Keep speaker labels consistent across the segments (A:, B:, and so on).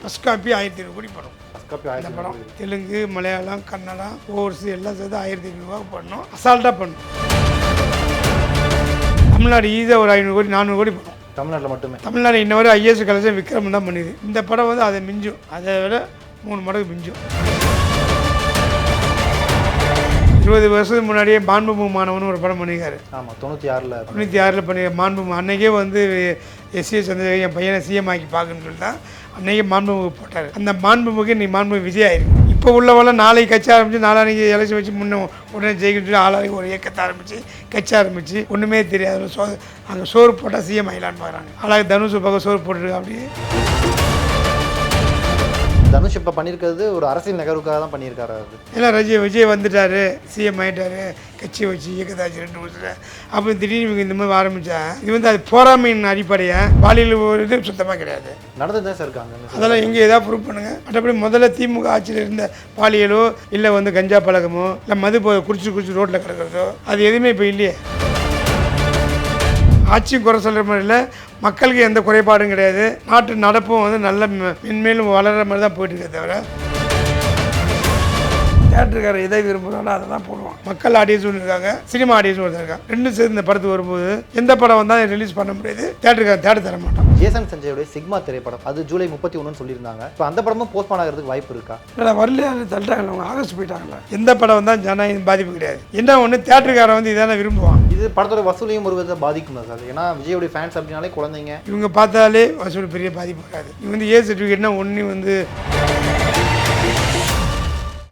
A: First copy 1500 கோடி படம். இந்த படம் தெலுங்கு, மலையாளம், கன்னடம், ஓவர்ஸ் எல்லாம் சேர்த்து 1500 ரூபா பண்ணோம். அசால்ட்டாக பண்ணோம். தமிழ்நாடு ஈஸியாக ஒரு 500 கோடி 400 கோடி படம்
B: தமிழ்நாட்டில் மட்டுமே.
A: தமிழ்நாடு இன்ன வரை ஐஏஎஸ் கலெக்ஷன் விக்ரம் தான் பண்ணிது. இந்த படம் வந்து அதை மிஞ்சும், அதை விட 3 மடங்கு மிஞ்சும். 20 வருஷத்துக்கு முன்னாடியே மாண்புமிகு மாணவன் ஒரு படம் பண்ணியிருக்காரு.
B: ஆமாம், 96
A: பண்ணி மாண்புமிகு அன்றைக்கே வந்து எஸ்ஏ சந்திரசேகர் என் பையனை சிஎம் ஆக்கி பார்க்கணுன்னு சொல்லி தான் அன்றைக்கே மாண்புமிகு போட்டார். அந்த மாண்புமிகு நீ மாண்புமிகு விஜய் ஆயிருக்கு. இப்போ உள்ளவெல்லாம் நாளைக்கு கட்சி ஆரம்பித்து நாளானிக்கு எலெக்ஷன் வச்சு உடனே ஜெயிக்கணும்னு சொல்லி ஆளாளுக்கு ஒரு இயக்கத்தை ஆரம்பித்து கட்சி ஆரம்பித்து ஒன்றுமே தெரியாது. அங்கே சோறு போட்டால் சிஎம் ஆகிலான்னு பார்க்குறாங்க. ஆளாக தனுஷ் பக்கம் சோறு போட்டுருக்கு. அப்படியே
B: தனுஷ் இப்போ பண்ணியிருக்கிறது ஒரு அரசியல் நகர்வுக்காக தான் பண்ணியிருக்காரு.
A: எல்லாம் விஜய் வந்துட்டார், சிஎம் ஆகிட்டார், கட்சி வச்சு இயக்கத்தாச்சு 2 வருஷத்தில். அப்புறம் திடீர்னு இவங்க இந்த மாதிரி ஆரம்பித்தா இது வந்து அது போராமையின் அடிப்படையாக பாலியல் ஒரு இது சுத்தமாக கிடையாது.
B: நடந்து தான் சார் இருக்காங்க.
A: அதெல்லாம் எங்கே ஏதாவது ப்ரூவ் பண்ணுங்கள். மற்றபடி முதல்ல திமுக ஆட்சியில் இருந்த பாலியலோ இல்லை வந்து கஞ்சா பழக்கமோ இல்லை மது குடிச்சு ரோட்டில் கிடக்கிறதோ அது எதுவுமே இப்போ இல்லையே. ஆட்சியும் குறை சொல்கிற மாதிரி இல்லை, மக்களுக்கு எந்த குறைபாடும் கிடையாது. நாட்டு நடப்பும் வந்து நல்ல மென்மேலும் வளர்கிற மாதிரி தான் போயிட்டு இருக்கே தவிர தேட்டருக்கார எதை விரும்புகிறாலும் அதை தான் போடுவான். மக்கள் ஆடியன்ஸ் ஒன்று இருக்காங்க, சினிமா ஆடியன்ஸ் ஒன்று இருக்காங்க. ரெண்டும் சேர்ந்து இந்த படத்துக்கு வரும்போது எந்த படம் வந்தால் ரிலீஸ் பண்ண முடியாது, தேட்டர் தர மாட்டான்.
B: ஜேசன் சஞ்சயோடைய சிக்மா திரைப்படம் அது ஜூலை 31 சொல்லியிருந்தாங்க. இப்போ அந்த படமும் போஸ்ட்பான் ஆகிறதுக்கு வாய்ப்பு இருக்கா?
A: இல்லை, வரல, தள்ளிட்டாங்களா, அவங்க ஆகஸ்ட் போயிட்டாங்களா. எந்த படம் வந்தால் ஜனநாயகம் பாதிப்பு கிடையாது. என்ன ஒன்று தேட்டருக்காரன் வந்து இதான விரும்புவான்.
B: இது படத்தோட வசூலையும் ஒரு விதத்தை பாதிக்கும் தான் சார். ஏன்னா விஜயோடைய ஃபேன்ஸ் அப்படின்னாலே குழந்தைங்க,
A: இவங்க பார்த்தாலே வசூல் பெரிய பாதிப்பு இருக்காது. இவங்க வந்து ஏ சர்டிஃபிகேட்னா ஒன்று வந்து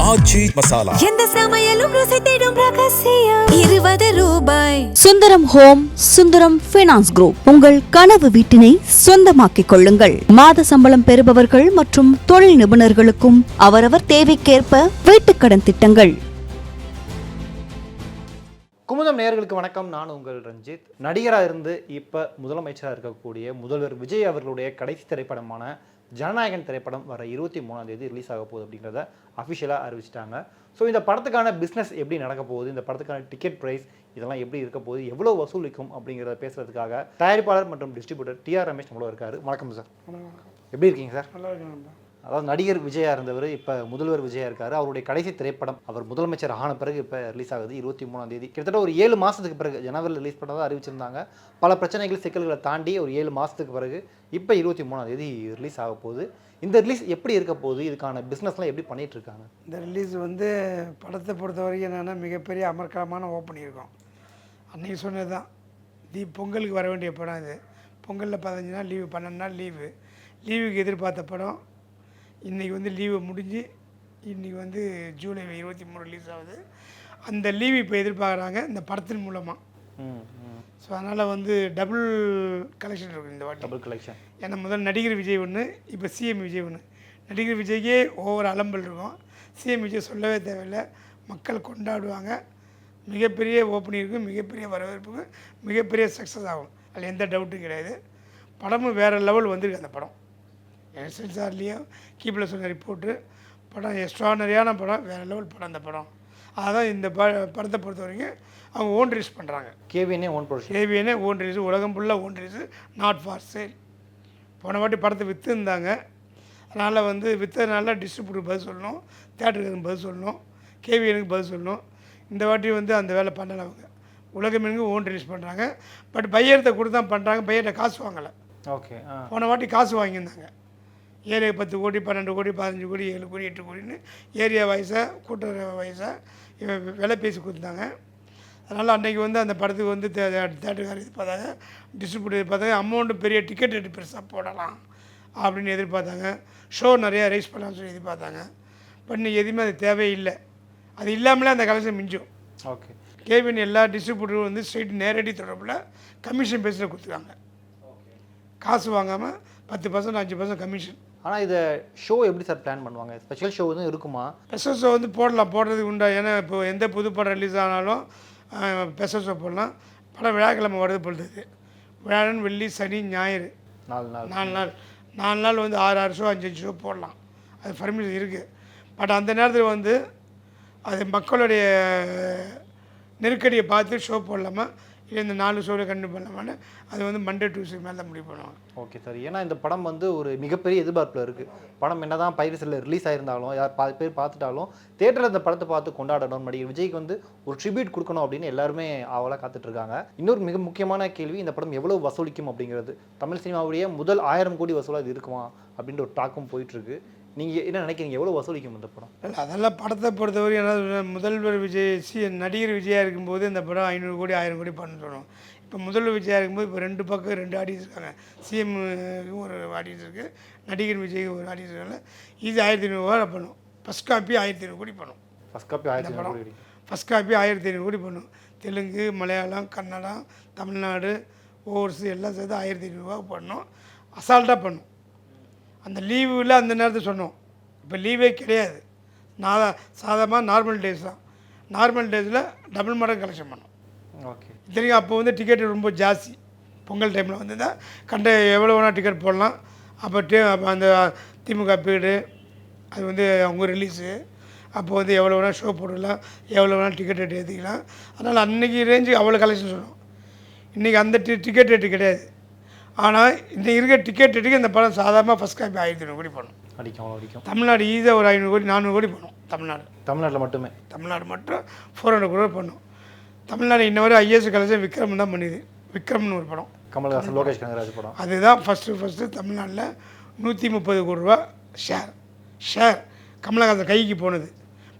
C: ஆச்சி மசாலா.
D: எந்த சமையலும் ருசி தேடும் ரகசியம் 20 ரூபாய்.
E: Sundaram home, Sundaram finance group. உங்கள் கனவு வீட்டினை சொந்தமாக்கிக் கொள்ளுங்கள். மாத சம்பளம் பெறுபவர்கள் மற்றும் தொழில் நிபுணர்களுக்கும் அவரவர் தேவைக்கேற்ப வீட்டுக்கடன் திட்டங்கள்.
B: குமுதம் நேயர்களுக்கு வணக்கம். நான் உங்கள் ரஞ்சித். நடிகராக இருந்து இப்போ முதலமைச்சராக இருக்கக்கூடிய முதல்வர் விஜய் அவர்களுடைய கடைசி திரைப்படமான ஜனநாயகன் திரைப்படம் வர 23ஆம் தேதி ரிலீஸ் ஆக போகுது அப்படிங்கிறத அஃபிஷியலாக அறிவிச்சிட்டாங்க. ஸோ இந்த படத்துக்கான பிஸ்னஸ் எப்படி நடக்க போகுது, இந்த படத்துக்கான டிக்கெட் ப்ரைஸ் இதெல்லாம் எப்படி இருக்க போகுது, எவ்வளோ வசூலிக்கும் அப்படிங்கிறத பேசுகிறதுக்காக தயாரிப்பாளர் மற்றும் டிஸ்ட்ரிபியூட்டர் டிஆர் ரமேஷ் நம்மளோட இருக்காரு. வணக்கம் சார். எப்படி இருக்கீங்க சார்?
A: நல்லா இருக்காங்க.
B: அதாவது நடிகர் விஜயா இருந்தவர் இப்போ முதல்வர் விஜயா இருக்காரு. அவருடைய கடைசி திரைப்படம் அவர் முதலமைச்சர் ஆன பிறகு இப்போ ரிலீஸ் ஆகுது 23ஆம் தேதி. கிட்டத்தட்ட ஒரு 7 மாதத்துக்கு பிறகு ஜனவரியில் ரிலீஸ் பண்ணதாக அறிவிச்சிருந்தாங்க. பல பிரச்சனைகள் சிக்கல்களை தாண்டி ஒரு 7 மாதத்துக்கு பிறகு இப்போ 23ஆம் தேதி ரிலீஸ் ஆக போகுது. இந்த ரிலீஸ் எப்படி இருக்க போகுது, இதுக்கான பிஸ்னஸ்லாம் எப்படி பண்ணிட்டு இருக்காங்க?
A: இந்த ரிலீஸ் வந்து படத்தை பொறுத்த வரைக்கும் என்னென்னா மிகப்பெரிய அமர்க்கலமான ஓப்பன் இருக்கும். அன்றைக்கி சொன்னது தான் பொங்கலுக்கு வர வேண்டிய படம் இது. பொங்கலில் 15 நாள் லீவு, 12 நாள் லீவுக்கு எதிர்பார்த்த படம் இன்றைக்கி வந்து லீவு முடிஞ்சு இன்றைக்கி வந்து ஜூலை 23 ரிலீஸ் ஆகுது. அந்த லீவு இப்போ எதிர்பார்க்குறாங்க இந்த படத்தின் மூலமாக. ஸோ அதனால் வந்து டபுள் கலெக்ஷன் இருக்கும் இந்த வாட்டி.
B: Double collection.
A: ஏன்னா முதல் நடிகர் விஜய் ஒன்று, இப்போ சிஎம் விஜய் ஒன்று. நடிகர் விஜய்க்கே ஒவ்வொரு அலம்பல் இருக்கும், சிஎம் விஜய் சொல்லவே தேவையில்லை. மக்கள் கொண்டாடுவாங்க, மிகப்பெரிய ஓப்பனிங் இருக்கும், மிகப்பெரிய வரவேற்புக்கு, மிகப்பெரிய சக்ஸஸ் ஆகும். அதில் எந்த டவுட்டும் கிடையாது. படமும் வேறு லெவல் வந்திருக்கு. அந்த படம் எஸ்என்சார்லேயும் கீப்பில் சொன்ன ரிப்போர்ட்டு படம் எக்ஸ்ட்ரானரியான படம், வேறு லெவல் படம் அந்த படம். அதான் இந்த படத்தை பொறுத்த வரைக்கும் அவங்க ஓன் ரிலீஸ் பண்ணுறாங்க.
B: கேவிஎனே
A: ஓன் ரிலீஸ், உலகம் ஃபுல்லாக own release, not for sale. போன வாட்டி படத்தை விற்றுருந்தாங்க, அதனால் வந்து விற்றதுனால டிஸ்ட்ரிபியூட்டர் பதில் சொல்லணும், தேட்டருக்கு பதில் சொல்லணும், கேவிஎனுக்கு பதில் சொல்லணும். இந்த வாட்டி வந்து அந்த வேலை பண்ணலை. அவங்க உலகமெங்கும் ஓன் ரிலீஸ் பண்ணுறாங்க. பட் பையர்த்தை கொடுத்து தான் பண்ணுறாங்க, பையர்கிட்ட காசு வாங்கலை.
B: ஓகே.
A: போன வாட்டி காசு வாங்கியிருந்தாங்க. ஏரியா 10 கோடி 12 கோடி 15 கோடி 7 கோடி 8 கோடின்னு ஏரியா வயசாக கூட்டுற வயசாக விலை பேசி கொடுத்தாங்க. அதனால் அன்றைக்கி வந்து அந்த படத்துக்கு வந்து தேட்டருக்காரர் எதிர்பார்த்தாங்க, டிஸ்ட்ரிபியூட்டர் எதிர்பார்த்தாங்க, அமௌண்ட்டு பெரிய டிக்கெட் ரேட்டு பெருசாக போடலாம் அப்படின்னு எதிர்பார்த்தாங்க, ஷோ நிறையா ரைஸ் பண்ணலாம்னு சொல்லி எதிர்பார்த்தாங்க. பட் இன்னைக்கு எதுவுமே அது தேவையில்லை. அது இல்லாமலே அந்த கலெக்ஷன் மிஞ்சும்.
B: ஓகே.
A: கேவின் எல்லா டிஸ்ட்ரிபியூட்டரும் வந்து ஸ்ட்ரெயிட் நேரடி தொடர்பில் கமிஷன் பேஸில் கொடுத்துருக்காங்க. காசு வாங்காமல் 10% 5% கமிஷன்.
B: ஆனால் இதை ஷோ எப்படி சார் பிளான் பண்ணுவாங்க? ஸ்பெஷல் ஷோ எதுவும் இருக்குமா?
A: ஸ்பெஷல் ஷோ வந்து போடுறதுக்கு உண்டா. ஏன்னா இப்போ எந்த புது படம் ரிலீஸ் ஆனாலும் ஸ்பெஷல் ஷோ போடலாம். படம் வியாழக்கிழமை வருது பொழுது, வியாழன் வெள்ளி சனி ஞாயிறு 4 நாள் வந்து 6 ஷோ 5 ஷோ போடலாம். அது பர்மிஷன் இருக்குது. பட் அந்த நேரத்தில் வந்து அது மக்களுடைய நெருக்கடியை பார்த்து ஷோ போடலாமா, இல்லை இந்த 4 ஷோவில் கண்டினியூ பண்ணலாமான்னு அது வந்து மண்டே டியூஸ்டே மேலே தான் முடிவு பண்ணுவாங்க.
B: Okay sir. ஏன்னா இந்த படம் வந்து ஒரு மிகப்பெரிய எதிர்பார்ப்பில் இருக்குது. படம் என்ன தான் பைரசியில் ரிலீஸ் ஆயிருந்தாலும் யார் பாதி பேர் பார்த்துட்டாலும் தேட்டரில் இந்த படத்தை பார்த்து கொண்டாடணும், நடிகர் விஜய்க்கு வந்து ஒரு ட்ரிபியூட் கொடுக்கணும் அப்படின்னு எல்லாருமே ஆவலாக காத்துட்ருக்காங்க. இன்னொரு மிக முக்கியமான கேள்வி, இந்த படம் எவ்வளோ வசூலிக்கும் அப்படிங்கிறது. தமிழ் சினிமாவுடைய முதல் 1000 கோடி வசூலாக இது இருக்குமா அப்படின்ற ஒரு டாக்கும் போயிட்டுருக்கு. நீங்கள் என்ன நினைக்கிறீங்க, எவ்வளோ வசூலிக்கும் இந்த படம்?
A: இல்லை அதெல்லாம் படத்தை பொறுத்தவரை என்ன முதல்வர் விஜய் நடிகர் விஜயாக இருக்கும்போது இந்த படம் 500 கோடி 1000 கோடி பண்ண சொல்லணும். இப்போ முதல்வர் விஜயாக இருக்கும்போது இப்போ 2 பக்கம் 2 ஆடியன்ஸ் இருக்காங்க. சிஎம் ஒரு ஆடியன்ஸ் இருக்குது, நடிகர் விஜய்க்கு ஒரு ஆடியன்ஸ் இருக்காங்க. இது 1500 ரூபா பண்ணும். ஃபஸ்ட் காப்பி 1500 கோடி பண்ணும்.
B: ஃபஸ்ட் காப்பி 1500 கோடி.
A: ஃபஸ்ட் காப்பி 1500 கோடி பண்ணும். தெலுங்கு, மலையாளம், கன்னடம், தமிழ்நாடு, ஓவர்ஸ் எல்லாம் சேர்த்து 1500 ரூபா பண்ணோம். அசால்ட்டாக பண்ணும். அந்த லீவில் அந்த நேரத்தை சொன்னோம். இப்போ லீவே கிடையாது. சாதாரணமாக நார்மல் டேஸ் தான். நார்மல் டேஸில் டபுள் மடங்கு கலெக்ஷன் பண்ணோம்.
B: ஓகே.
A: இத்தனைக்கும் அப்போ வந்து டிக்கெட் ரொம்ப ஜாஸ்தி. பொங்கல் டைமில் வந்து தான் எவ்வளோ வேணால் டிக்கெட் போடலாம். அப்போ அந்த திமுக பீரியடு அது வந்து அவங்க ரிலீஸு. அப்போ வந்து எவ்வளோ வேணால் ஷோ போடலாம், எவ்வளோ வேணால் டிக்கெட் ரேட் ஏற்றிக்கலாம். அதனால் அன்றைக்கி ரேஞ்சு அவ்வளோ கலெக்ஷன் சொன்னோம். இன்றைக்கி அந்த டிக்கெட் ரேட்டு கிடையாது. ஆனால் இந்த இருக்க டிக்கெட் ரேட்டுக்கு இந்த படம் சாதாரணமாக ஃபஸ்ட் காப்பி 1500 கோடி பண்ணும்.
B: அடிக்கும்.
A: தமிழ்நாடு ஈஸியாக ஒரு 500 கோடி 400 கோடி பண்ணும்.
B: தமிழ்நாட்டில் மட்டுமே.
A: தமிழ்நாடு மட்டும் 400 கோடி பண்ணும். தமிழ்நாடு இன்ன வரை ஐஏஎஸ் கலெக்ஷன் விக்ரம் தான் பண்ணிது. விக்ரம்னு ஒரு படம்,
B: கமல்ஹாசன் லோகேஷ் கனகராஜ் படம்.
A: அதுதான் ஃபஸ்ட்டு தமிழ்நாட்டில் 130 கோடி ரூபா ஷேர் கமல்ஹாசன் கைக்கு போனது.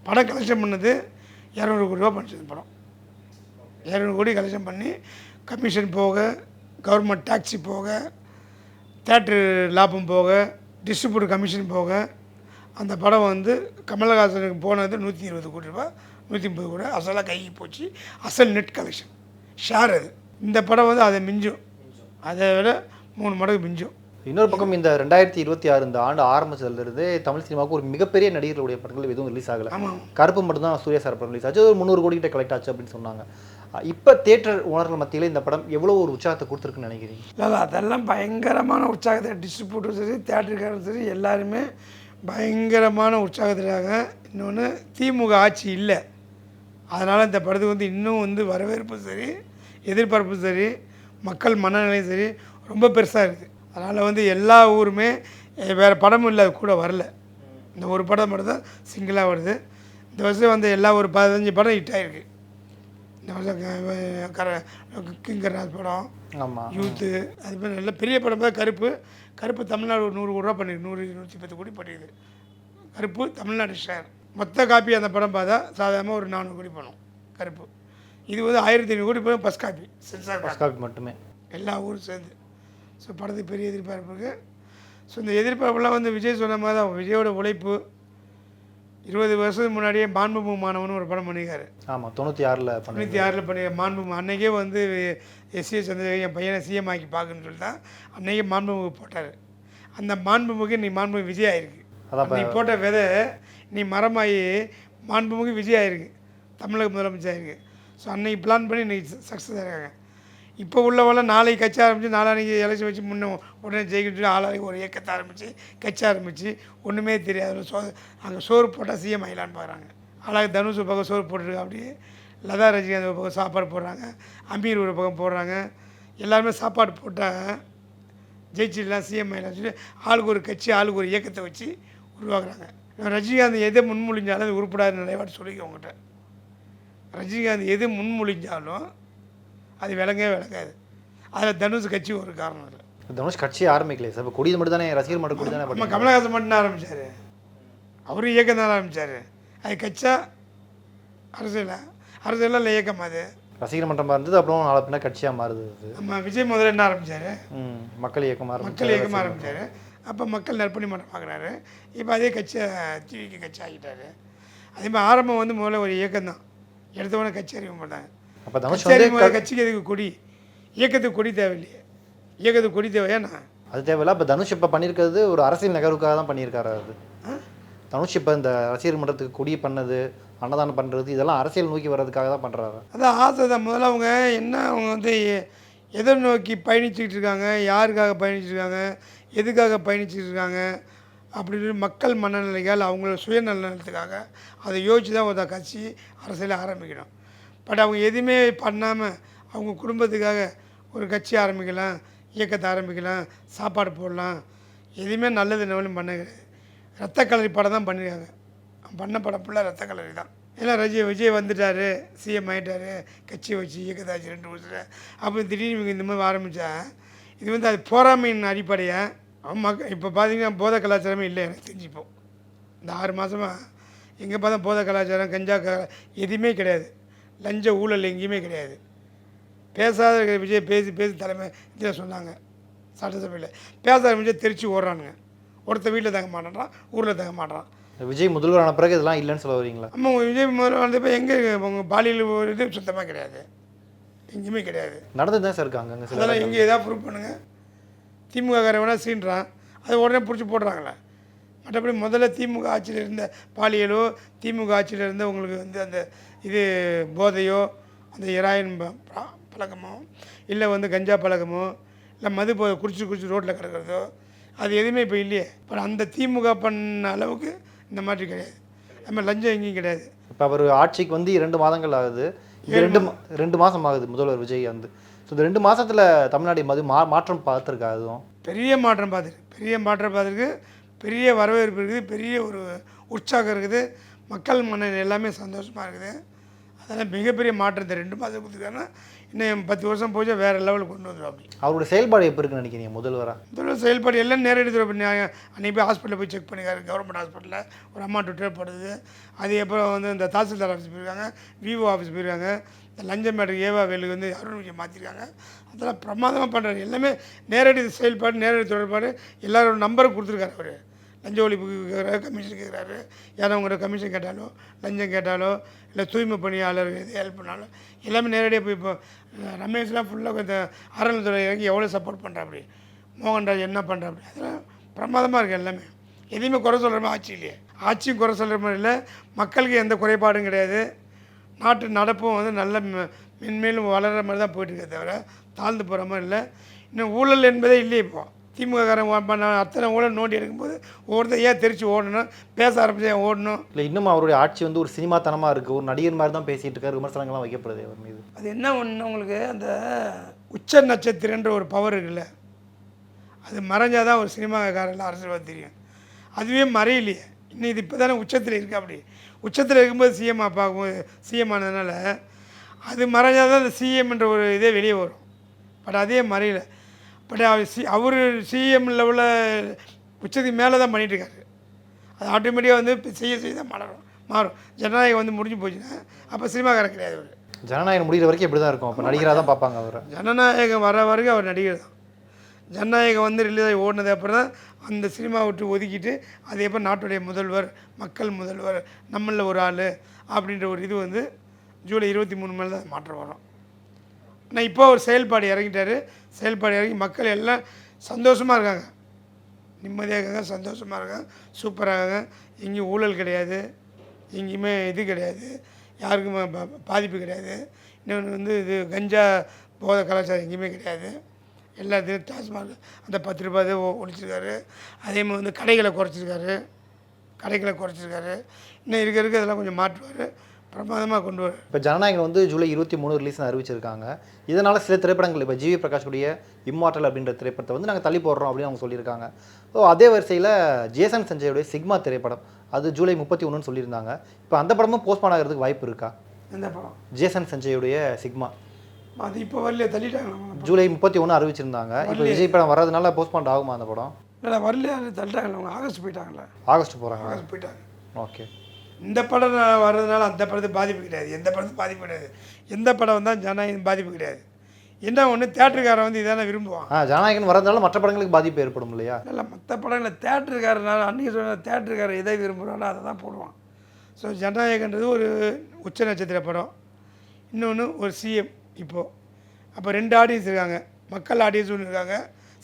A: படம் கலெக்ஷன் பண்ணது 200 கோடி ரூபா பண்ணிச்சது படம். 200 கோடி கலெக்ஷன் பண்ணி கமிஷன் போக, கவர்மெண்ட் டேக்ஸி போக, தேட்ரு லாபம் போக, டிஸ்ட்ரிபியூட்டர் கமிஷன் போக அந்த படம் வந்து கமல்ஹாசனுக்கு போனது 120 கோடி ரூபா, 130 கோடி அசலாக கைக்கு போச்சு. அசல் நெட் கலெக்ஷன் ஷேர் அது. இந்த படம் வந்து அதை மிஞ்சும், அதை விட 3 மடங்கு மிஞ்சும்.
B: இன்னொரு பக்கம் இந்த 2026 இந்த ஆண்டு ஆரம்பிச்சதுலேருந்து தமிழ் சினிமாவுக்கு ஒரு மிகப்பெரிய நடிகர்களுடைய படங்கள் எதுவும் ரிலீஸ் ஆகலை. கருப்பு மட்டும்தான் சூர்யா சார் படம் ரிலீஸ் ஆச்சு. ஒரு 300 கோடி கிட்ட கலெக்ட் ஆச்சு அப்படின்னு சொன்னாங்க. இப்போ தியேட்டர் ஓனர்கள் மத்தியில் இந்த படம் எவ்வளோ ஒரு உற்சாகத்தை கொடுத்துருக்குன்னு நினைக்கிறீங்க?
A: இல்லை அதெல்லாம் பயங்கரமான உற்சாகத்தை, டிஸ்ட்ரிபியூட்டர் சரி தேட்டருக்காரர் சரி எல்லாருமே பயங்கரமான உற்சாகத்துக்காக. இன்னொன்று திமுக ஆட்சி இல்லை, அதனால் இந்த படத்துக்கு வந்து இன்னும் வந்து வரவேற்பு சரி, எதிர்பார்ப்பு சரி, மக்கள் மனநிலையும் சரி ரொம்ப பெருசாக இருக்குது. அதனால் வந்து எல்லா ஊருமே வேறு படமும் இல்லை, அது கூட வரல. இந்த ஒரு படம் மட்டும் தான் சிங்கிளாக வருது. இந்த வருஷம் வந்து எல்லா ஒரு 15 படம் ஹிட் ஆகிருக்கு. இந்த வருஷம் கிங்கர்ராஜ் படம்,
B: ஆமாம்,
A: யூத்து, அது மாதிரி நல்ல பெரிய படம் தான். கருப்பு தமிழ்நாடு ஒரு 100 கோடி ரூபா பண்ணிருக்கு, 100-110 கோடி பண்ணிடுது. கருப்பு தமிழ்நாடு ஷேர் மொத்த காப்பி அந்த படம் பார்த்தா சாதாரணமாக ஒரு 400 கோடி பண்ணும் கருப்பு. இது வந்து 1500 கோடி போய் first copy, censor
B: first copy மட்டுமே எல்லா
A: ஊரும் சேர்ந்து. ஸோ படத்துக்கு பெரிய எதிர்பார்ப்பு இருக்குது. ஸோ இந்த எதிர்பார்ப்புலாம் வந்து விஜய் சொன்ன மாதிரி தான். விஜயோட உழைப்பு 20 வருஷத்துக்கு முன்னாடியே மாண்புமிகு மாணவன் ஒரு படம் பண்ணியிருக்காரு.
B: ஆமாம், 96
A: பண்ணி மாண்புமிகு அன்றைக்கே வந்து எஸ்ஏ சந்திரசேகர் என் பையனை சிஎம் ஆக்கி பார்க்கணுன்னு சொல்லி தான் அன்றைக்கே மாண்புமிகு போட்டார். அந்த மாண்புமிகு நீ மாண்புமிகு விஜய் ஆயிருக்கு. நீ போட்ட விதை நீ மரமாகி மாண்புமிகு விஜய் ஆயிருக்கு, தமிழக முதலமைச்சர் ஆயிருக்கு. ஸோ அன்னைக்கு பிளான் பண்ணி இன்றைக்கி சக்ஸஸ் ஆகிருக்காங்க. இப்போ உள்ளவெல்லாம் நாளைக்கு கட்சி ஆரம்பித்து நாளைக்கு எலெக்ஷன் வச்சு உடனே ஜெயிக்கிட்டு ஆளாளுக்கு ஒரு இயக்கத்தை ஆரம்பித்து கட்சி ஆரம்பித்து ஒன்றுமே தெரியாது. அங்கே சோறு போட்டால் சிஎம் ஆகிலான்னு பார்க்குறாங்க. ஆளாக தனுஷ் ஒரு பக்கம் சோறு போட்டுருக்கு, அப்படியே லதா ரஜினிகாந்த் ஒரு பக்கம் சாப்பாடு போடுறாங்க, அமீர் ஒரு பக்கம் போடுறாங்க. எல்லாருமே சாப்பாடு போட்டால் ஜெயிச்சிடலாம், சிஎம் ஆகிலாம் சொல்லி ஆளுக்கு ஒரு கட்சி ஆளுக்கு ஒரு இயக்கத்தை வச்சு உருவாக்குறாங்க. ரஜினிகாந்த் எதை முன்மொழிஞ்சாலும் அது உருப்படாத நிலைப்பாடு சொல்லிக்க உங்கள்கிட்ட. ரஜினிகாந்த் எது முன்மொழிஞ்சாலும் அது விளங்காது. அதில் தனுஷ் கட்சி ஒரு காரணம் இல்லை.
B: தனுஷ் கட்சி ஆரம்பிக்கலையே சார், இப்போ கொடி மட்டும் தானே, ரசிகர் மட்டும் கொடி தானே.
A: நம்ம கமலஹாசன் மட்டும் தான் ஆரம்பித்தார், அவரும் இயக்கம் தான் ஆரம்பித்தார். அது கட்சா அரசியலாக இல்லை, இயக்கம் அது
B: ரசிகர் மன்றமாக இருந்தது. அப்புறம் நாளை பின்னா கட்சியாக மாறுது.
A: நம்ம விஜய் முதல்ல என்ன ஆரம்பித்தார்,
B: மக்கள் இயக்கம்
A: ஆரம்பித்தார். அப்போ மக்கள் நற்பணி மன்றம் பார்க்குறாரு. இப்போ அதே கட்சியை டிவிக்கு கட்சி ஆகிட்டார். அதே மாதிரி ஆரம்பம் வந்து முதல்ல ஒரு இயக்கம் தான், எடுத்தவொடனே கட்சி அறிமுகம் பண்ணாங்க.
B: அப்போ தனுஷ்
A: கட்சிக்கு எதுக்கு கொடி, இயக்கத்துக்கு கொடி தேவையில்லையே, இயக்கத்துக்கு கொடி தேவையா? நான்
B: அது தேவையில்ல. இப்போ தனுஷ் இப்போ பண்ணியிருக்கிறது ஒரு அரசியல் நகர்வுக்காக தான் பண்ணியிருக்காரு. அது தனுஷ் இப்போ இந்த ரசிகர் மன்றத்துக்கு கொடி பண்ணது, அன்னதானம் பண்ணுறது, இதெல்லாம் அரசியல் நோக்கி வர்றதுக்காக தான் பண்ணுறாரு.
A: அதான் ஆசை தான். முதல்ல அவங்க வந்து எதை நோக்கி பயணிச்சுக்கிட்டு இருக்காங்க, யாருக்காக பயணிச்சுருக்காங்க, எதுக்காக பயணிச்சுட்டு இருக்காங்க அப்படின்னு மக்கள் மனநிலைகள் அவங்களோட சுயநலத்துக்காக அதை யோசித்து தான் ஒரு கட்சி அரசியலை ஆரம்பிக்கணும். பட் அவங்க எதுவுமே பண்ணாமல் அவங்க குடும்பத்துக்காக ஒரு கட்சி ஆரம்பிக்கலாம், இயக்கத்தை ஆரம்பிக்கலாம், சாப்பாடு போடலாம், எதுவுமே நல்லது நவலும் பண்ண கிடையாது. ரத்த கலரி படம் தான் பண்ணியிருக்காங்க. பண்ண படம் ஃபுல்லாக ரத்த கலரி தான். ஏன்னா விஜய் வந்துட்டார், சிஎம் ஆகிட்டார், கட்சி வச்சு இயக்கத்தை ஆச்சு 2 வருஷத்தில். அப்போ திடீர்னு இவங்க இந்த மாதிரி ஆரம்பித்தா இது வந்து அது போராமையின் அடிப்படையாக இப்போ பார்த்தீங்கன்னா போதை கலாச்சாரமே இல்லை எனக்கு தெரிஞ்சுப்போம். இந்த 6 மாதமாக எங்கே பார்த்தா போதை கலாச்சாரம், கஞ்சா எதுவுமே கிடையாது. லஞ்ச ஊழல் எங்கேயுமே கிடையாது. பேசாத விஜய் பேசி தலைமை இதில் சொன்னாங்க சட்டசபையில். பேசாத விஜய் தெரிச்சு ஓடுறானுங்க. ஒருத்தர் வீட்டில் தங்க மாட்டேறான், ஊரில் தங்க மாட்டேறான்.
B: விஜய் முதல்வரான பிறகு இதெல்லாம் இல்லைன்னு சொல்ல வரீங்களா?
A: ஆமாம், விஜய் முதல்ல வந்தப்போ எங்கே உங்கள் பாலியல் ஒரு இது சுத்தமாக கிடையாது, எங்கேயுமே கிடையாது.
B: நடந்து தான் சார் இருக்காங்க அங்கே.
A: அதெல்லாம் எங்கே எதாவது ப்ரூவ் பண்ணுங்கள். திமுககாரன் வேணால் சீன்றான், அது உடனே பிடிச்சி போடுறாங்களே. மற்றபடி முதல்ல திமுக ஆட்சியில் இருந்த பாலியலோ, திமுக ஆட்சியில் இருந்த உங்களுக்கு வந்து அந்த இது போதையோ, அந்த ஹெராயின் பழக்கமோ, இல்லை வந்து கஞ்சா பழக்கமோ, இல்லை மது குடிச்சு ரோட்டில் கிடக்கிறதோ, அது எதுவுமே இப்போ இல்லையே. இப்போ அந்த திமுக பண்ண அளவுக்கு இந்த மாதிரி கிடையாது. நம்ம லஞ்சம் எங்கேயும் கிடையாது.
B: இப்போ அவர் ஆட்சிக்கு வந்து 2 மாதங்கள் ஆகுது. 2 மாதம் ஆகுது முதல்வர் விஜய் வந்து. ஸோ இந்த 2 மாதத்தில் தமிழ்நாடு மாற்றம் பார்த்துருக்கா? அதுவும்
A: பெரிய மாற்றம் பார்த்துருக்கு. பெரிய வரவேற்பு இருக்குது, பெரிய ஒரு உற்சாகம் இருக்குது, மக்கள் மனநிலை எல்லாமே சந்தோஷமாக இருக்குது. அதெல்லாம் மிகப்பெரிய மாற்றத்தை 2 மாதம் கொடுத்துருக்காங்கன்னா இன்னும் 10 வருஷம் போச்சு வேறு லெவலுக்கு கொண்டு வந்துடும். அப்படி
B: அவருடைய செயல்பாடு எப்படி இருக்குன்னு நினைக்கிறீங்க முதல்வராக?
A: செயல்பாடு எல்லாம் நேரடி அன்றைக்கி போய் ஹாஸ்பிட்டலில் போய் செக் பண்ணிக்காரு. கவர்மெண்ட் ஹாஸ்பிட்டலில் ஒரு அம்மா ட்ரீட்மெண்ட். அதுக்கப்புறம் வந்து இந்த தாசில்தார் ஆஃபீஸ் போயிருக்காங்க, விவோ ஆஃபீஸ் போயிருக்காங்க. இந்த லஞ்ச மேட்டர் ஏவா வேலுக்கு வந்து அருண் விஜய் மாற்றிருக்காங்க. அதெல்லாம் பிரமாதமாக பண்ணுறாரு. எல்லாமே நேரடி செயல்பாடு, நேரடி தொடர்பாடு. எல்லோரோட நம்பரை கொடுத்துருக்காரு. அவர் லஞ்ச ஒழிப்புக்கு கேட்குறாரு, கமிஷன் கேட்குறாரு. யாரவங்க கமிஷன் கேட்டாலோ, லஞ்சம் கேட்டாலோ, இல்லை தூய்மை பணியாளர் எது ஹெல்ப் பண்ணாலும் எல்லாமே நேரடியாக போய் இப்போ ரமேஷ்லாம் ஃபுல்லாக இந்த அறநிலைத்துறை இறங்கி எவ்வளோ சப்போர்ட் பண்ணுறாப்படி, மோகன்ராஜ் என்ன பண்ணுறாப்படி, அதெல்லாம் பிரமாதமாக இருக்குது. எல்லாமே எதையுமே குறை சொல்கிற மாதிரி ஆட்சி இல்லையே. ஆட்சியும் குறை சொல்கிற மாதிரி இல்லை, மக்களுக்கு எந்த குறைபாடும் கிடையாது. நாட்டு நடப்பும் வந்து நல்ல மென்மேலும் வளர்கிற மாதிரி தான் போயிட்டுருக்கே தவிர தாழ்ந்து போகிற மாதிரி இல்லை. இன்னும் ஊழல் என்பதே இல்லையே. இப்போ திமுககாரன் பண்ண அத்தனை ஊழல் நோண்டி எடுக்கும்போது ஒவ்வொருத்தர் ஏன் தெரிச்சு ஓடணும், பேச ஆரம்பிச்சு ஓடணும்.
B: இல்லை இன்னும் அவருடைய ஆட்சி வந்து ஒரு சினிமாத்தனமாக இருக்குது, ஒரு நடிகர் மாதிரி தான் பேசிகிட்டு இருக்காரு, விமர்சனங்கள்லாம் வைக்கப்படுது அவர் மீது.
A: அது என்ன ஒன்று, உங்களுக்கு அந்த உச்ச நட்சத்திரன்ற ஒரு பவர் இருக்குல்ல, அது மறைஞ்சால் தான் ஒரு சினிமாக்காரில் அரசியல்வாதி தெரியும். அதுவே மறையிலையே. இன்னும் இது இப்போ தானே உச்சத்தில் இருக்குது. அப்படி உச்சத்தில் இருக்கும்போது சிஎம் பார்க்கும்போது சிஎம் ஆனதுனால அது மறைஞ்சால் தான் அந்த சிஎம்ன்ற ஒரு இதே வெளியே வரும். பட் அதே மறையலை. பட் அவர் சிஎம் லெவலில் உச்சத்துக்கு மேலே தான் பண்ணிகிட்ருக்காரு. அது ஆட்டோமேட்டிக்காக வந்து செய்ய தான் மாறும். ஜனநாயகம் வந்து முடிஞ்சு போச்சுன்னா அப்போ சினிமாக்காரன் கிடையாது. அவர்
B: ஜனநாயகம் முடிகிற வரைக்கும் இப்படி தான் இருக்கும். அப்போ நடிகராக தான் பார்ப்பாங்க அவர்.
A: ஜனநாயகம் வர வரைக்கும் அவர் நடிகர் தான். ஜனநாயகம் வந்து ரிலீஸ் ஆகி ஓடினது அப்புறம் தான் அந்த சினிமா விட்டு ஒதுக்கிட்டு அதே போல் நாட்டுடைய முதல்வர், மக்கள் முதல்வர், நம்மளில் ஒரு ஆள் அப்படின்ற ஒரு இது வந்து ஜூலை 23 மேலே தான் மாற்றம் வரும். ஆனால் இப்போ ஒரு செயல்பாடு இறங்கிட்டார். செயல்பாடு இறங்கி மக்கள் எல்லாம் சந்தோஷமாக இருக்காங்க, நிம்மதியாக இருக்காங்க, சந்தோஷமாக இருக்காங்க, சூப்பராக இருக்காங்க. எங்கேயும் ஊழல் கிடையாது, எங்கேயுமே இது கிடையாது, யாருக்குமே பாதிப்பு கிடையாது. இன்னொன்று வந்து இது கஞ்சா போதை கலாச்சாரம் எங்கேயுமே கிடையாது. எல்லாத்தையும் டாஸ்மாக் அந்த 10 ரூபா இதை ஒழிச்சிருக்காரு. அதே மாதிரி வந்து கடைகளை குறைச்சிருக்காரு. இன்னும் இருக்க இதெல்லாம் கொஞ்சம் மாற்றுவார், பிரமாதமாக கொண்டு வர.
B: இப்போ ஜனநாயகம் வந்து ஜூலை 23 ரிலீஸ்னு அறிவிச்சிருக்காங்க. இதனால் சில திரைப்படங்கள் இப்போ ஜிவி பிரகாஷுடைய இம்மார்டல் அப்படின்ற திரைப்படத்தை வந்து நாங்கள் தள்ளி போடுறோம் அப்படின்னு அவங்க சொல்லியிருக்காங்க. ஸோ அதே வரிசையில் ஜேசன் சஞ்சயோடைய சிக்மா திரைப்படம் அது ஜூலை 31 சொல்லியிருந்தாங்க. இப்போ அந்த படமும் போஸ்ட்பான் ஆகிறதுக்கு வாய்ப்பு இருக்கா?
A: எந்த படம்?
B: ஜேசன் சஞ்சயோடைய சிக்மா.
A: அது இப்போ வரல, தள்ளிட்டாங்க.
B: ஜூலை 31 அறிவிச்சிருந்தாங்க. இப்போ விஜய் படம் வர்றதுனால போஸ்ட்பான் ஆகுமா அந்த படம்?
A: இல்லை வரல, தள்ளிட்டாங்களே. அவங்க ஆகஸ்ட் போயிட்டாங்களே.
B: ஆகஸ்ட் போயிட்டாங்க. ஓகே.
A: இந்த படம் வர்றதுனால அந்த படத்துக்கு பாதிப்பு கிடையாது. எந்த படத்துக்கு பாதிப்பு கிடையாது. எந்த படம் வந்தால் ஜனநாயகம் பாதிப்பு கிடையாது. என்ன ஒன்று, தேட்டருக்காரன் வந்து இதான விரும்புவான்.
B: ஜனநாயகன் வரதுனால மற்ற படங்களுக்கு பாதிப்பு ஏற்படும் இல்லையா?
A: இல்லை, மற்ற படங்களில் தேட்டருக்காரனால அன்றைக்கி சொன்ன தேட்டருக்காரன் எதை விரும்புகிறானோ அதை தான் போடுவான். ஸோ ஜனநாயகன்றது ஒரு உச்ச நட்சத்திர படம். இன்னொன்று ஒரு சிஎம். இப்போது அப்போ 2 ஆடியன்ஸ் இருக்காங்க. மக்கள் ஆடியன்ஸ் ஒன்று இருக்காங்க,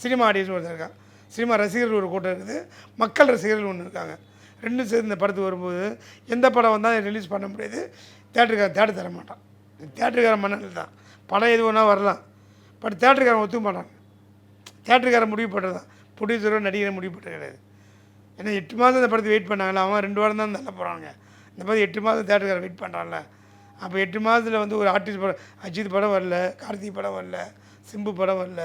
A: சினிமா ஆடியன்ஸ் ஒன்று இருக்காங்க. சினிமா ரசிகர்கள் ஒரு கூட்டம் இருக்குது, மக்கள் ரசிகர்கள் ஒன்று இருக்காங்க. 2 சேர்ந்து இந்த படத்துக்கு வரும்போது எந்த படம் வந்தால் ரிலீஸ் பண்ண முடியாது. தேட்டர் தர மாட்டான். தேட்டருக்காரன் மன்னல் தான். படம் எது ஒன்றா வரலாம், பட் தேட்டருக்காரன் ஒத்துக்க மாட்டாங்க. தேட்டருக்காரன் முடிவு பண்ணுறது தான், ப்ரொடியூசரோ நடிகரை முடிவு பண்ணுறது கிடையாது. ஏன்னா 8 மாதம் இந்த படத்தை வெயிட் பண்ணாங்களா, அவன் 2 வாரம் தான் தள்ள போகிறாங்க. இந்த மாதிரி 8 மாதம் தேட்டருக்காரன் வெயிட் பண்ணுறான்ல, அப்போ 8 மாதத்தில் வந்து ஒரு ஆர்டிஸ்ட் படம் அஜித் படம் வரல, கார்த்திக் படம் வரல, சிம்பு படம் வரல,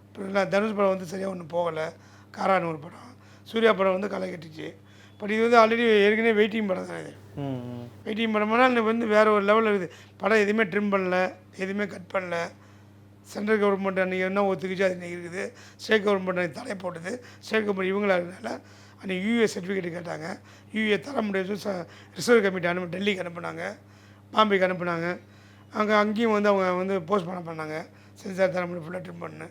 A: அப்புறம் தனுஷ் படம் வந்து சரியாக ஒன்றும் போகலை, காரான்னு ஒரு படம், சூர்யா படம் வந்து களை கட்டுச்சு. பட் இது வந்து ஆல்ரெடி ஏற்கனவே வெயிட்டிங் படம் தான். இது வெயிட்டிங் படம்னா இன்னும் வந்து வேறு ஒரு லெவலில் இருக்குது. படம் எதுவுமே ட்ரிம் பண்ணல, எதுவுமே கட் பண்ணல. சென்ட்ரல் கவர்மெண்ட் அன்றைக்கி என்ன ஒத்துக்குச்சு அது இன்றைக்கி இருக்குது. ஸ்டேட் கவர்மெண்ட் அன்றைக்கி தடை போட்டது. ஸ்டேட் கவர்மெண்ட் இவங்களா இருக்கிறனால அன்றைக்கி யூஏ சர்டிஃபிகேட் கேட்டாங்க. யூஏ தர முடியாது, ரிசர்வ் கமிட்டி டெல்லிக்கு அனுப்புனாங்க, பாம்பேக்கு அனுப்புனாங்க. அங்கேயும் வந்து அவங்க வந்து போஸ்ட் பண்ணாங்க, சென்சார் தர முடியும், ஃபுல்லாக ட்ரிம் பண்ணு.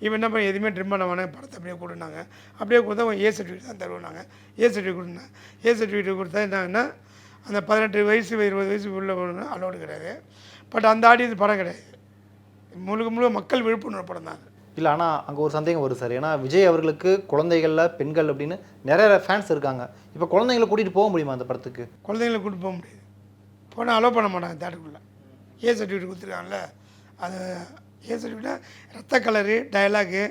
A: இவன் என்ன பண்ண எதுவுமே ட்ரிம் பண்ண வேணாம், படத்தை அப்படியே கொடுனாங்க. அப்படியே கொடுத்தா அவங்க ஏ சர்டிஃபிகேட் தான் தருவாங்க. ஏ சர்டிஃபிகேட் கொடுத்தாங்க. ஏ சர்டிஃபிகேட் கொடுத்தா என்னன்னா அந்த 18 வயசு 20 வயசு உள்ள போகணுன்னா அலோடு கிடையாது. பட் அந்த ஆடியன்ஸ் படம் கிடையாது, முழுக்க மக்கள் விழிப்புணர்வு படம் தான்.
B: இல்லை, ஆனால் அங்கே ஒரு சந்தேகம் வரும் சார். ஏன்னா விஜய் அவர்களுக்கு குழந்தைகளில் பெண்கள் அப்படின்னு நிறைய ஃபேன்ஸ் இருக்காங்க. இப்போ குழந்தைங்களை கூட்டிகிட்டு போக முடியுமா அந்த படத்துக்கு?
A: குழந்தைங்களை கூட்டிட்டு போக முடியாது, போனால் அலோவ் பண்ண மாட்டாங்க தேட்டருக்குள்ளே. ஏ சர்டிஃபிகேட் கொடுத்துருக்காங்கல்ல, அது ஏ சர்டிஃபிகேட்னா ரத்த கலரு, டயலாகு,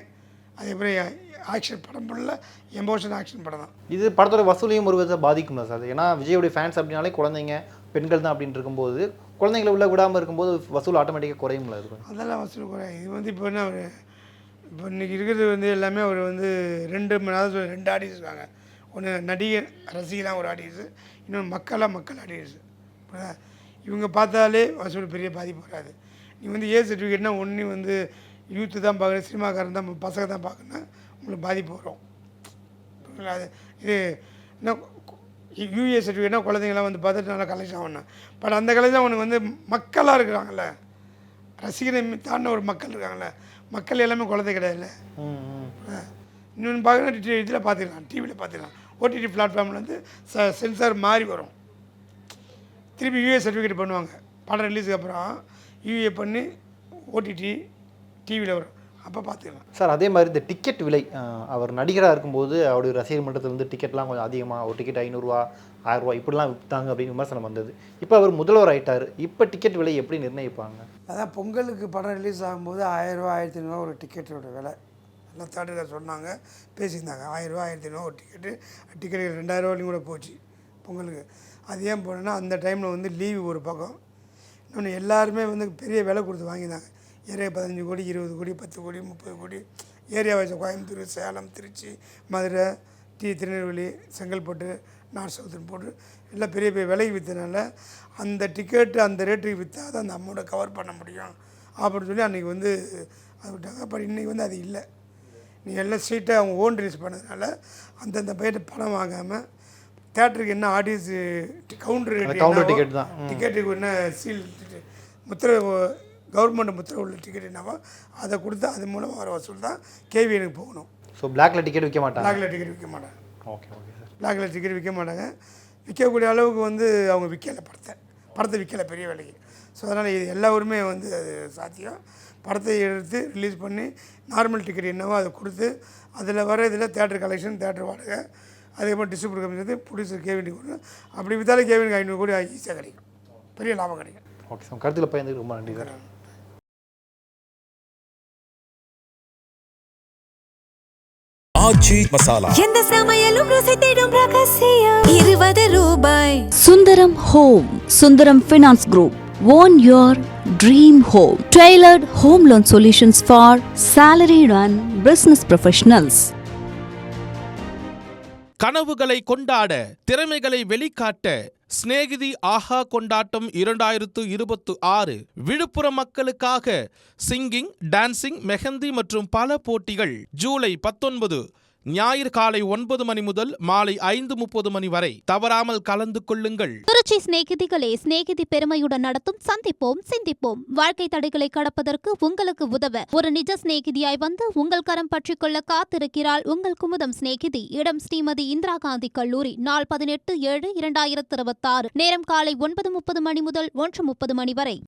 A: அதேமாதிரி ஆக்ஷன் படம் ஃபுல்லாக எமோஷன் ஆக்ஷன் படம் தான். இது
B: படத்தோட வசூலையும் ஒரு விதத்தை பாதிக்கும்ல சார்? ஏன்னா விஜயோடைய ஃபேன்ஸ் அப்படின்னாலே குழந்தைங்க பெண்கள் தான் அப்படின்னு இருக்கும்போது குழந்தைங்களை உள்ள விடாமல் இருக்கும்போது வசூல் ஆட்டோமேட்டிக்காக குறையும்ல? அது
A: அதெல்லாம் வசூல் குறையும். இது வந்து இப்போ என்ன ஒரு இப்போ இன்றைக்கி இருக்கிறது வந்து எல்லாமே அவர் வந்து 2 ஆடியன்ஸ் இருக்காங்க. ஒன்று நடிகர் ரசிகலாம் ஒரு ஆடியன்ஸு, இன்னொன்று மக்கள் ஆடியன்ஸு. இவங்க பார்த்தாலே வசூல் பெரிய பாதிப்பு வராது. நீ வந்து ஏ சர்டிஃபிகேட்னா ஒன்று வந்து யூத்து தான் பார்க்குறேன், சினிமாக்காரன் தான், பசங்க தான் பார்க்கணுன்னா உங்களுக்கு பாதிப்பு வரும். அது இது என்ன யூஏ சர்டிஃபிகேட்னா குழந்தைங்களாம் வந்து பார்த்துட்டு நல்லா கலெக்ஷன் ஆகணும். பட் அந்த கலெக்ஷன் அவனுக்கு வந்து மக்களாக இருக்கிறாங்கல்ல, ரசிகரை தாண்டின ஒரு மக்கள் இருக்காங்கல்ல, மக்கள் எல்லாமே குழந்தை கிடையாதுல்ல. இன்னொன்று பார்க்கணும், இதில் பார்த்துக்கலாம், டிவியில் பார்த்துக்கலாம். ஓடிடி பிளாட்ஃபார்மில் வந்து சென்சார் மாறி வரும், திருப்பி யூஏ சர்டிஃபிகேட் பண்ணுவாங்க. படம் ரிலீஸுக்கு அப்புறம் யூஏ பண்ணி ஓடிடி டிவியில் வரும், அப்போ பார்த்துக்கலாம்
B: சார். அதே மாதிரி இந்த டிக்கெட் விலை, அவர் நடிகராக இருக்கும்போது அவருடைய ரசிகர் மன்றத்திலேருந்து டிக்கெட்லாம் கொஞ்சம் அதிகமாக, ஒரு டிக்கெட் 500 1000 இப்படிலாம் விற்றாங்க அப்படின்னு விமர்சனம் வந்தது. இப்போ அவர் முதல்வர் ஆகிட்டார், இப்போ டிக்கெட் விலை எப்படி நிர்ணயிப்பாங்க?
A: அதான் பொங்கலுக்கு படம் ரிலீஸ் ஆகும்போது 1000 1500 ஒரு டிக்கெட்டோட விலை எல்லாம் தேட்டரில் சொன்னாங்க, பேசியிருந்தாங்க. 1000 1500 ஒரு டிக்கெட்டு 2000 கூட போச்சு பொங்கலுக்கு. அது ஏன் போனேன்னா அந்த டைமில் வந்து லீவு ஒரு பக்கம், இன்னொன்று எல்லாருமே வந்து பெரிய விலை கொடுத்து வாங்கியிருந்தாங்க. ஏரியா 15 கோடி 20 கோடி 10 கோடி 30 கோடி ஏரியா வச்ச கோயம்புத்தூர், சேலம், திருச்சி, மதுரை, திருநெல்வேலி, செங்கல்பட்டு, நார்த் சவுத்துன்னு போட்டு எல்லாம் பெரிய பெரிய விலைக்கு விற்றனால அந்த டிக்கெட்டு அந்த ரேட்டுக்கு விற்றா தான் அந்த அமௌண்ட்டை கவர் பண்ண முடியும் அப்படின்னு சொல்லி அன்றைக்கி வந்து அது விட்டாங்க. பட் இன்றைக்கி வந்து அது இல்லை. நீங்கள் எல்லாம் சீட்டை அவங்க ஓன் ரிலீஸ் பண்ணதுனால அந்தந்த பேர்ட்டு பணம் வாங்காமல் தேட்டருக்கு என்ன ஆடியன்ஸ் கவுண்டர்
B: டிக்கெட் தான்,
A: டிக்கெட்டுக்கு என்ன சீல் முத்திரை கவர்மெண்ட் முத்திரை உள்ள டிக்கெட் என்னவோ அதை கொடுத்து அது மூலம் வர வசூல் தான் கேவிஎனுக்கு போகணும்.
B: ஸோ பிளாக்ல டிக்கெட் விற்க மாட்டாங்க.
A: பிளாக்ல டிக்கெட் விற்க மாட்டாங்க.
B: Okay sir.
A: பிளாக்ல டிக்கெட் விற்க மாட்டாங்க. விற்கக்கூடிய அளவுக்கு வந்து அவங்க விற்கலை, படத்தை விற்கலை பெரிய விலைக்கு. ஸோ அதனால் இது எல்லா ஊருமே வந்து அது சாத்தியம். படத்தை எடுத்து ரிலீஸ் பண்ணி நார்மல் டிக்கெட் என்னவோ அதை கொடுத்து அதில் வர இதில் தேட்டர் கலெக்ஷன், தேட்டர் வாடகை, அதுக்கப்புறம் டிஸ்ட்ரிபியூட்டர் கம்பெனி ப்ரொடியூசர் கேவினுக்கு கொடுக்கும். அப்படி விற்றாலே கேவினுக்கு 500 கோடி ஈஸியாக கிடைக்கும், பெரிய லாபம் கிடைக்கும்.
B: ஓகே சார், கருத்தில் பயந்துக்கு ரொம்ப நன்றி சார்.
C: ஆச்சி மசாலா.
D: எந்த சமையலும் ருசி தேடும் ரகசியம் 20 ரூபாய்.
E: Sundaram home, Sundaram finance group. Own your dream home. Tailored home loan solutions for salaried and business professionals.
F: கனவுகளை கொண்டாட, திறமைகளை வெளிக்காட்ட சிநேகிதி ஆஹா கொண்டாட்டம் 2026 விழுப்புரம் மக்களுக்காக சிங்கிங், டான்சிங், மெஹந்தி மற்றும் பல போட்டிகள். ஜூலை 19 ஞாயிறு காலை 9 மணி முதல் மாலை 5:30 மணி வரை தவறாமல் கலந்து கொள்ளுங்கள்.
G: திருச்சி சிநேகிதிகளே, சிநேகிதி பெருமையுடன் நடத்தும் சந்திப்போம் சிந்திப்போம். வாழ்க்கை தடைகளை கடப்பதற்கு உங்களுக்கு உதவ ஒரு நிஜ சிநேகிதியாய் வந்து உங்கள் கரம் பற்றிக் கொள்ள காத்திருக்கிறாள் உங்கள் குமுதம் சிநேகிதி. இடம் ஸ்ரீமதி இந்திரா காந்தி கல்லூரி. நாள் 18/7/2026. நேரம் காலை 9:30 மணி முதல் 1:30 மணி வரை.